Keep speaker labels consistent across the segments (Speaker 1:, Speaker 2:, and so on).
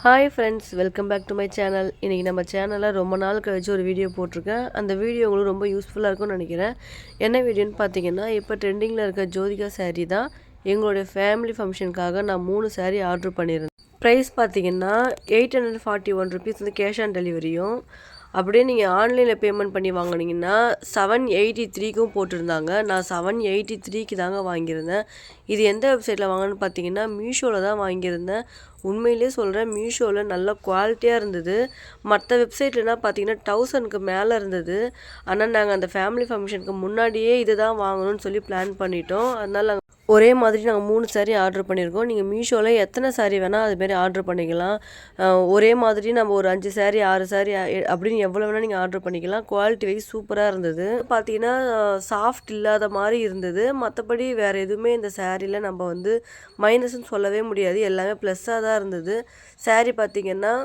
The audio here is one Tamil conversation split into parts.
Speaker 1: Hi friends, welcome back to my channel. இன்றைக்கி நம்ம சேனலில் ரொம்ப நாள் கழிச்சு ஒரு வீடியோ போட்டிருக்கேன். அந்த வீடியோ உங்களுக்கு ரொம்ப யூஸ்ஃபுல்லாக இருக்கும்னு நினைக்கிறேன். என்ன வீடியோன்னு பார்த்தீங்கன்னா, இப்போ ட்ரெண்டிங்கில் இருக்க ஜோதிகா சாரீ தான். எங்களுடைய ஃபேமிலி ஃபங்க்ஷனுக்காக நான் 3 சாரீ ஆர்டர் பண்ணியிருந்தேன். ப்ரைஸ் பார்த்தீங்கன்னா 841 ருபீஸ் வந்து கேஷ் ஆன் டெலிவரியும், அப்படியே நீங்கள் ஆன்லைனில் பேமெண்ட் பண்ணி வாங்கினீங்கன்னா 783க்கும் போட்டிருந்தாங்க. நான் 783க்கு தாங்க வாங்கியிருந்தேன். இது எந்த வெப்சைட்டில் வாங்கினேன்னு பார்த்தீங்கன்னா மீஷோவில் தான் வாங்கியிருந்தேன். உண்மையிலே சொல்கிறேன், மீஷோவில் நல்ல குவாலிட்டியாக இருந்தது. மற்ற வெப்சைட்லனா பார்த்தீங்கன்னா 1000க்கு மேலே இருந்தது. ஆனால் நாங்கள் அந்த ஃபேமிலி ஃபங்க்ஷனுக்கு முன்னாடியே இது தான் வாங்கணும்னு சொல்லி பிளான் பண்ணிட்டோம். அதனால் ஒரே மாதிரி நாங்கள் 3 சாரீ ஆர்டர் பண்ணியிருக்கோம். நீங்கள் மீஷோவில் எத்தனை சாரீ வேணால் அதுமாரி ஆர்டர் பண்ணிக்கலாம். ஒரே மாதிரி நம்ம ஒரு 5 சாரீ 6 சாரீ அப்படின்னு எவ்வளோ வேணால் நீங்கள் ஆர்டர் பண்ணிக்கலாம். குவாலிட்டி வைஸ் சூப்பராக இருந்தது. பார்த்தீங்கன்னா சாஃப்ட் இல்லாத மாதிரி இருந்தது. மற்றபடி வேறு எதுவுமே இந்த சாரியில் நம்ம வந்து மைனஸ்ன்னு சொல்லவே முடியாது. எல்லாமே ப்ளஸ்ஸாக தான் இருந்தது. சாரீ பார்த்திங்கன்னா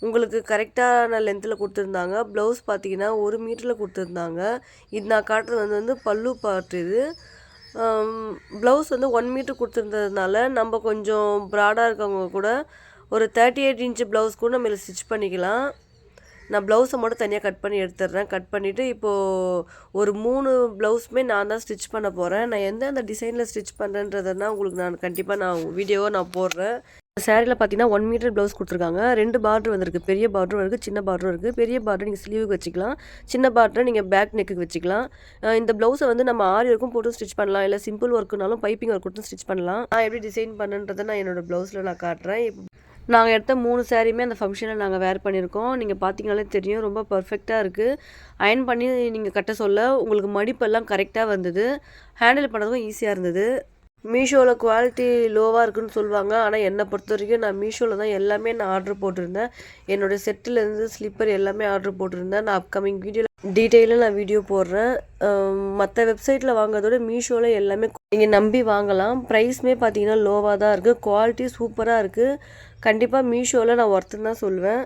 Speaker 1: உங்களுக்கு கரெக்டான லென்த்தில் கொடுத்துருந்தாங்க. ப்ளவுஸ் பார்த்திங்கன்னா 1 மீட்டரில் கொடுத்துருந்தாங்க. இது நான் காட்டுறது வந்து பல்லு பாட்டு. இது ப்ளவுஸ் வந்து 1 மீட்டர் கொடுத்துருந்ததுனால நம்ம கொஞ்சம் ப்ராடாக இருக்கவங்க கூட ஒரு 38 இன்ச்சு ப்ளவுஸ் கூட நம்ம ஸ்டிச் பண்ணிக்கலாம். நான் ப்ளவுஸை மட்டும் தனியாக கட் பண்ணி எடுத்துடுறேன். கட் பண்ணிவிட்டு இப்போது ஒரு 3 ப்ளவுஸுமே நான் தான் ஸ்டிச் பண்ண போகிறேன். நான் எந்தெந்த டிசைனில் ஸ்டிச் பண்ணுறேன்றதுனா உங்களுக்கு நான் கண்டிப்பாக வீடியோவை நான் போடுறேன். சாரியில் பார்த்தீங்கன்னா 1 மீட்டர் ப்ளவுஸ் கொடுத்துருக்காங்க. 2 பார்டர் வந்திருக்கு. பெரிய பார்டரும் இருக்குது, சின்ன பார்டரும் இருக்குது. பெரிய பார்டர் நீங்கள் ஸ்லீவுக்கு வச்சுக்கலாம், சின்ன பார்டரை நீங்கள் பேக் நெக்குக்கு வச்சுக்கலாம். இந்த ப்ளவுஸை வந்து நம்ம ஆரி ஒர்க்கும் போட்டு ஸ்டிச் பண்ணலாம், இல்லை சிம்பிள் ஒர்க்குனாலும் பைப்பிங் ஒர்க் கொடுத்து ஸ்டிச் பண்ணலாம். நான் எப்படி டிசைன் பண்ணுன்றதை நான் என்னோடய ப்ளவுஸில் நான் காட்டுறேன். நாங்கள் எடுத்த 3 சாரியுமே அந்த ஃபங்க்ஷனில் நாங்கள் வேர் பண்ணியிருக்கோம். நீங்கள் பார்த்தீங்கனாலே தெரியும், ரொம்ப பர்ஃபெக்டாக இருக்குது. அயர்ன் பண்ணி நீங்கள் கட்ட சொல்ல உங்களுக்கு மடிப்பெல்லாம் கரெக்டாக வந்தது. ஹேண்டில் பண்ணுறதுக்கும் ஈஸியாக இருந்தது. மீஷோவில் குவாலிட்டி லோவாக இருக்குன்னு சொல்லுவாங்க. ஆனால் என்னை பொறுத்த வரைக்கும் நான் மீஷோவில் தான் எல்லாமே நான் ஆர்டர் போட்டிருந்தேன். என்னோடய செட்டிலேருந்து ஸ்லிப்பர் எல்லாமே ஆர்டர் போட்டிருந்தேன். நான் அப்கமிங் வீடியோவில் டீட்டெயிலாக நான் வீடியோ போடுறேன். மற்ற வெப்சைட்டில் வாங்குறதோட மீஷோவில் எல்லாமே நீங்கள் நம்பி வாங்கலாம். ப்ரைஸுமே பார்த்தீங்கன்னா லோவாக தான் இருக்குது. குவாலிட்டி சூப்பராக இருக்குது. கண்டிப்பாக மீஷோவில் நான் ஒர்த்துன்னு தான் சொல்லுவேன்.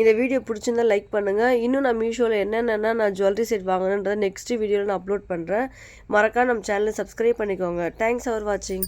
Speaker 1: இந்த வீடியோ பிடிச்சிருந்தா லைக் பண்ணுங்கள். இன்னும் நான் மீஷோவில் என்னென்னா நான் ஜுவல்லரி செட் வாங்கினேன்றதை நெக்ஸ்ட் வீடியோவில் நான் அப்லோட் பண்ணுறேன். மறக்காம நம்ம சேனலை சப்ஸ்கிரைப் பண்ணிக்கோங்க. தேங்க்ஸ் ஃபார் வாட்சிங்.